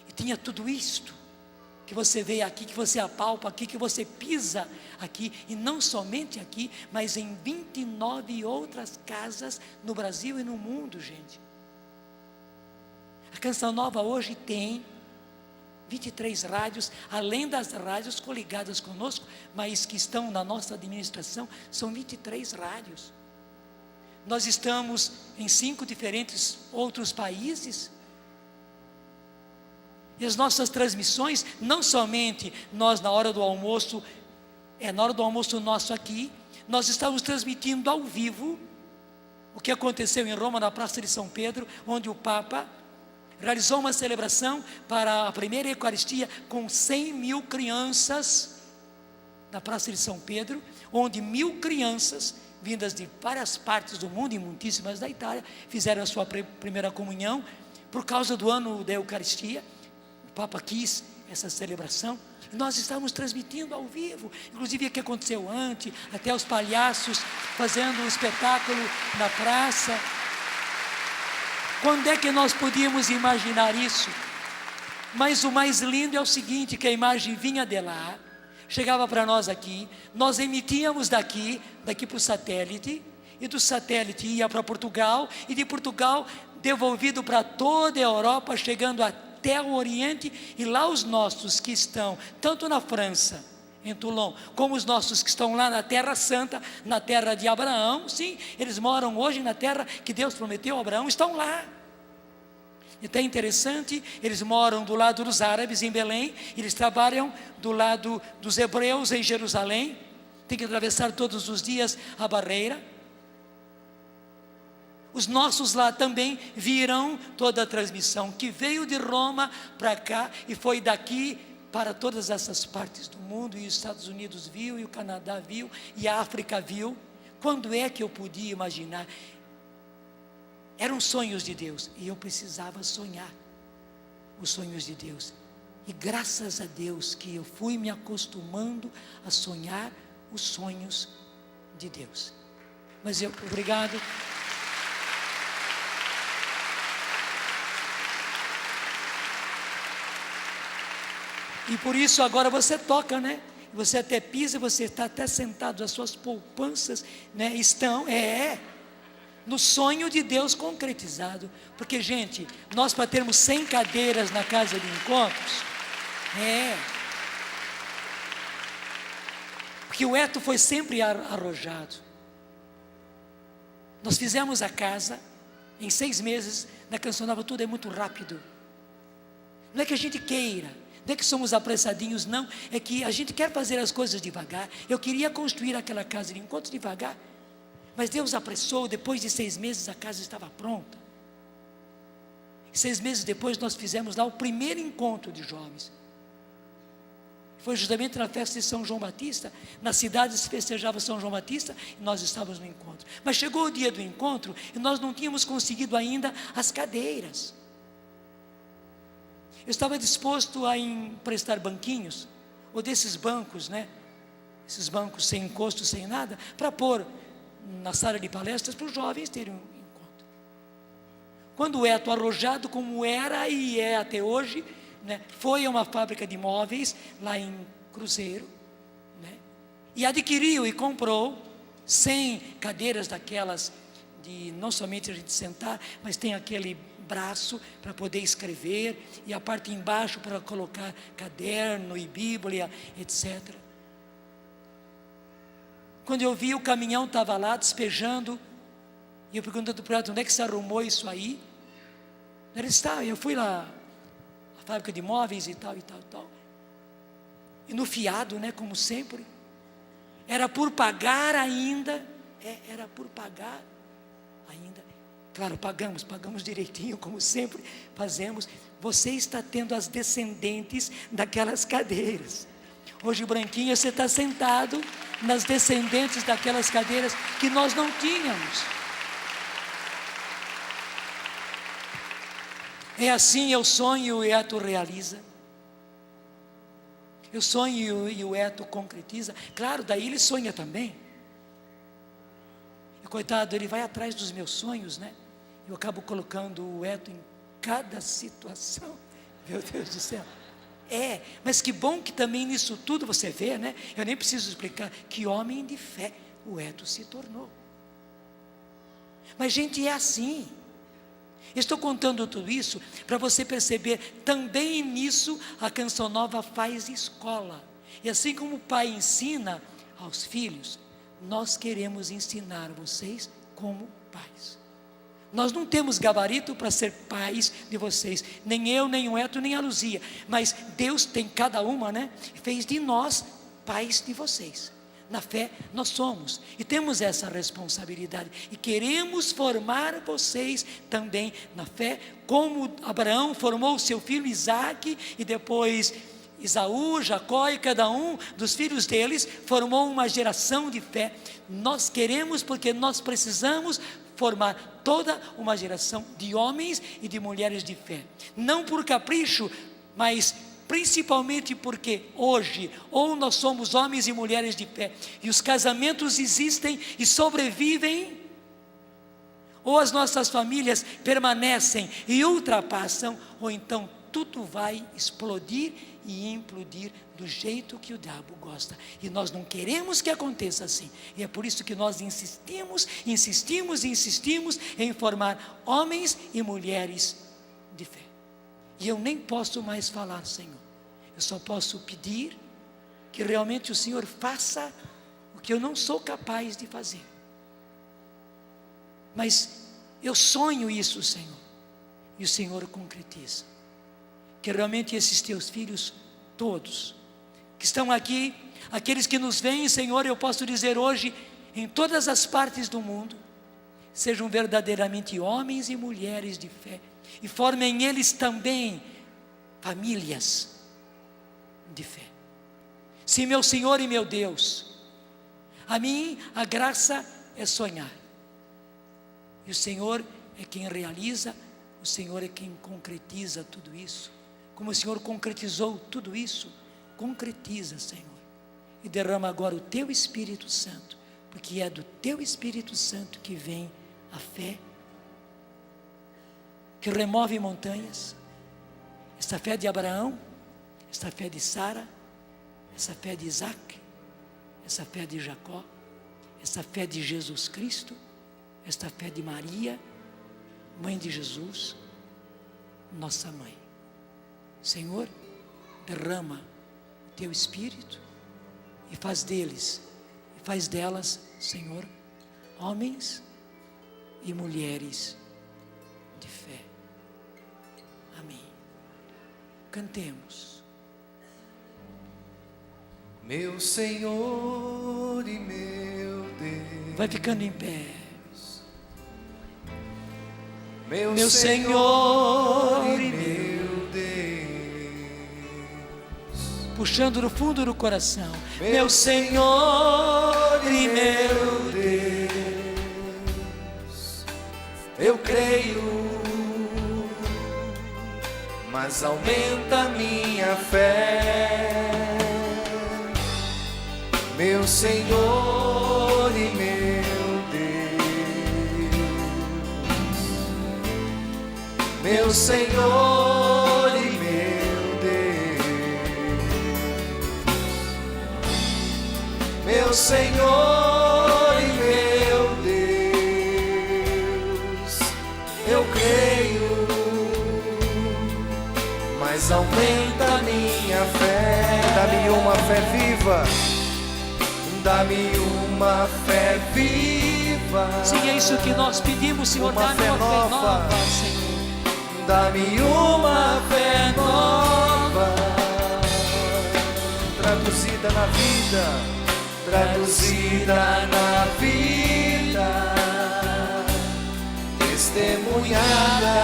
E tinha tudo isto que você vê aqui, que você apalpa aqui, que você pisa aqui, e não somente aqui, mas em 29 outras casas no Brasil e no mundo, gente. A Canção Nova hoje tem 23 rádios, além das rádios coligadas conosco, mas que estão na nossa administração, são 23 rádios. Nós estamos em 5 diferentes outros países. E as nossas transmissões, não somente nós na hora do almoço, na hora do almoço nosso aqui, nós estamos transmitindo ao vivo o que aconteceu em Roma, na Praça de São Pedro, onde o Papa realizou uma celebração para a primeira Eucaristia com 100 mil crianças, na Praça de São Pedro, onde 1000 crianças, vindas de várias partes do mundo e muitíssimas da Itália, fizeram a sua primeira comunhão, por causa do ano da Eucaristia. O Papa quis essa celebração, e nós estávamos transmitindo ao vivo, inclusive o que aconteceu antes, até os palhaços fazendo um espetáculo na praça. Quando é que nós podíamos imaginar isso? Mas o mais lindo é o seguinte, que a imagem vinha de lá, chegava para nós aqui, nós emitíamos daqui para o satélite, e do satélite ia para Portugal, e de Portugal devolvido para toda a Europa, chegando até o Oriente, e lá os nossos que estão, tanto na França, em Toulon, como os nossos que estão lá na Terra Santa, na terra de Abraão, sim, eles moram hoje na terra que Deus prometeu a Abraão, estão lá. E até interessante, eles moram do lado dos árabes em Belém, eles trabalham do lado dos hebreus em Jerusalém, tem que atravessar todos os dias a barreira. Os nossos lá também viram toda a transmissão, que veio de Roma para cá, e foi daqui para todas essas partes do mundo, e os Estados Unidos viu, e o Canadá viu, e a África viu. Quando é que eu podia imaginar? Eram sonhos de Deus, e eu precisava sonhar os sonhos de Deus. E graças a Deus que eu fui me acostumando a sonhar os sonhos de Deus. Mas obrigado. E por isso agora você toca, né? Você até pisa, você está até sentado, as suas poupanças, né, estão, no sonho de Deus concretizado. Porque, gente, nós para termos 100 cadeiras na casa de encontros, porque o Eto foi sempre arrojado. Nós fizemos a casa, em 6 meses, na Canção Nova, tudo é muito rápido. Não é que a gente queira, não é que somos apressadinhos, não, é que a gente quer fazer as coisas devagar. Eu queria construir aquela casa de encontros devagar, mas Deus apressou. Depois de 6 meses a casa estava pronta. 6 meses depois nós fizemos lá o primeiro encontro de jovens. Foi justamente na festa de São João Batista, na cidade se festejava São João Batista, e nós estávamos no encontro. Mas chegou o dia do encontro, e nós não tínhamos conseguido ainda as cadeiras. Eu estava disposto a emprestar banquinhos, ou desses bancos, né? Esses bancos sem encosto, sem nada, para pôr na sala de palestras para os jovens terem um encontro. Quando o Eto, arrojado como era e é até hoje, né, foi a uma fábrica de móveis lá em Cruzeiro, né, e adquiriu e comprou 100 cadeiras daquelas de não somente a gente sentar, mas tem aquele braço para poder escrever, e a parte embaixo para colocar caderno e Bíblia, etc. Quando eu vi, o caminhão estava lá despejando, e eu perguntando para ele: onde é que se arrumou isso aí? Ele está, eu fui lá, a fábrica de móveis e tal, e tal, e tal. E no fiado, né, como sempre, era por pagar ainda, era por pagar ainda. Claro, pagamos direitinho, como sempre fazemos. Você está tendo as descendentes daquelas cadeiras. Hoje, Branquinha, você está sentado nas descendentes daquelas cadeiras que nós não tínhamos. É assim, eu sonho e o Eto realiza. Eu sonho e o Eto concretiza. Claro, daí ele sonha também. E coitado, ele vai atrás dos meus sonhos, né? Eu acabo colocando o Eto em cada situação. Meu Deus do céu. Mas que bom que também nisso tudo você vê, né? Eu nem preciso explicar que homem de fé o Eto se tornou. Mas gente, é assim. Estou contando tudo isso para você perceber, também nisso a Canção Nova faz escola. E assim como o pai ensina aos filhos, nós queremos ensinar vocês como pais. Nós não temos gabarito para ser pais de vocês, nem eu, nem o Eto, nem a Luzia, mas Deus tem cada uma, né? Fez de nós pais de vocês. Na fé nós somos, e temos essa responsabilidade, e queremos formar vocês também na fé, como Abraão formou o seu filho Isaque, e depois Esaú, Jacó, e cada um dos filhos deles formou uma geração de fé. Nós queremos, porque nós precisamos formar toda uma geração de homens e de mulheres de fé, não por capricho, mas principalmente porque hoje, ou nós somos homens e mulheres de fé, e os casamentos existem e sobrevivem, ou as nossas famílias permanecem e ultrapassam, ou então tudo vai explodir e implodir do jeito que o diabo gosta, e nós não queremos que aconteça assim, e é por isso que nós insistimos em formar homens e mulheres de fé. E eu nem posso mais falar, Senhor, eu só posso pedir que realmente o Senhor faça o que eu não sou capaz de fazer, mas eu sonho isso, Senhor, e o Senhor concretiza, que realmente esses teus filhos todos, que estão aqui, aqueles que nos veem, Senhor, eu posso dizer hoje, em todas as partes do mundo, sejam verdadeiramente homens e mulheres de fé, e formem eles também famílias de fé. Sim, meu Senhor e meu Deus, a mim a graça é sonhar, e o Senhor é quem realiza, o Senhor é quem concretiza tudo isso. Como o Senhor concretizou tudo isso, concretiza, Senhor, e derrama agora o Teu Espírito Santo, porque é do Teu Espírito Santo que vem a fé, que remove montanhas, essa fé de Abraão, essa fé de Sara, essa fé de Isaac, essa fé de Jacó, essa fé de Jesus Cristo, essa fé de Maria, mãe de Jesus, nossa mãe. Senhor, derrama o Teu Espírito e faz deles, e faz delas, Senhor, homens e mulheres de fé. Amém. Cantemos. Meu Senhor e meu Deus. Vai ficando em pé. Meu Senhor e meu Deus. puxando no fundo do coração. Meu Senhor e meu Deus, eu creio, mas aumenta minha fé. Meu Senhor e meu Deus, meu Senhor e meu Deus, meu Senhor e meu Deus, eu creio, mas aumenta minha fé. Dá-me uma fé viva, dá-me uma fé viva. Sim, é isso que nós pedimos, Senhor. Uma Dá-me fé uma fé nova. nova, Senhor. Dá-me uma fé nova, traduzida na vida, traduzida na vida, testemunhada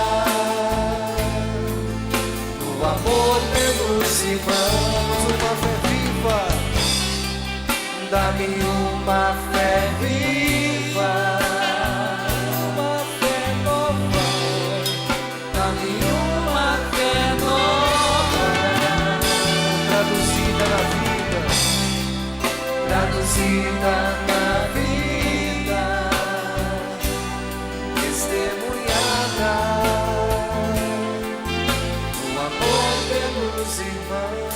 no amor pelos irmãos. Uma fé viva, dá-me uma fé viva, uma fé nova, dá-me uma fé nova, traduzida na vida, traduzida na vida, testemunhada no amor pelos irmãos.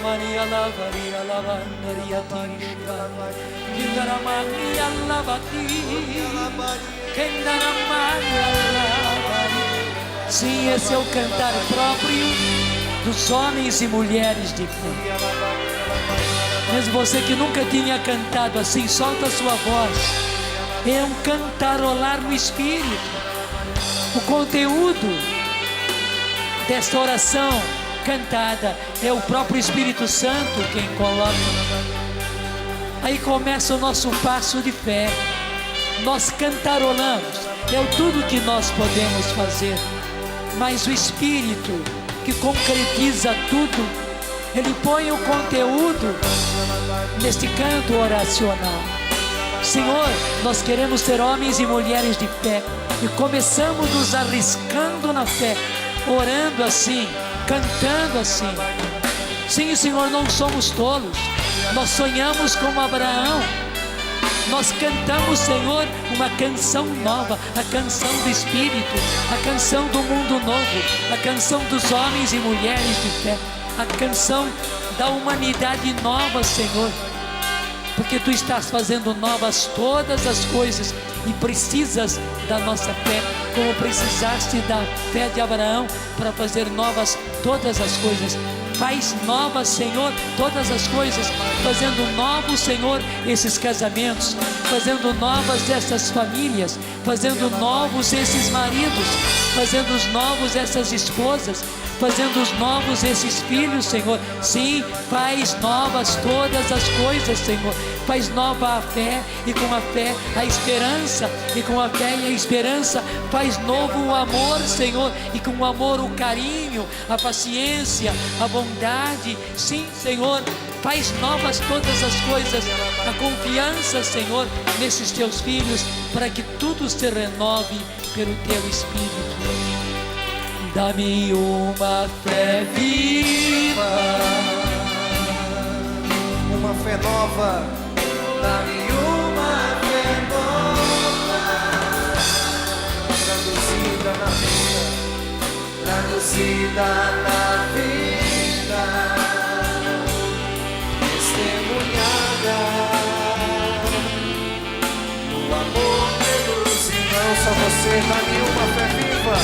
Maria lavaria lavandaria tirishba Kindara Maria lavati Kendara Maria lavati. Sim, esse é o cantar próprio dos homens e mulheres de fé. Mesmo você que nunca tinha cantado assim, solta a sua voz. É um cantarolar no Espírito. O conteúdo desta oração cantada é o próprio Espírito Santo quem coloca. Aí começa o nosso passo de fé. Nós cantarolamos, é tudo que nós podemos fazer, mas o Espírito que concretiza tudo, ele põe o conteúdo neste canto oracional. Senhor, nós queremos ser homens e mulheres de fé e começamos nos arriscando na fé, orando assim, cantando assim. Sim, Senhor, não somos tolos. Nós sonhamos como Abraão. Nós cantamos, Senhor, uma canção nova, a canção do Espírito, a canção do mundo novo, a canção dos homens e mulheres de fé, a canção da humanidade nova, Senhor, porque Tu estás fazendo novas todas as coisas e precisas da nossa fé, como precisaste da fé de Abraão para fazer novas todas as coisas. Faz novas, Senhor, todas as coisas, fazendo novos, Senhor, esses casamentos, fazendo novas essas famílias, fazendo novos esses maridos, fazendo novos essas esposas, fazendo os novos esses filhos, Senhor. Sim, faz novas todas as coisas, Senhor. Faz nova a fé, e com a fé a esperança, e com a fé e a esperança faz novo o amor, Senhor, e com o amor o carinho, a paciência, a bondade. Sim, Senhor, faz novas todas as coisas, a confiança, Senhor, nesses Teus filhos, para que tudo se renove pelo Teu Espírito. Dá-me uma fé viva, uma fé nova, dá-me uma fé nova, traduzida na vida, traduzida na vida, testemunhada no amor pelos irmãos. Só você, dá-me uma fé viva.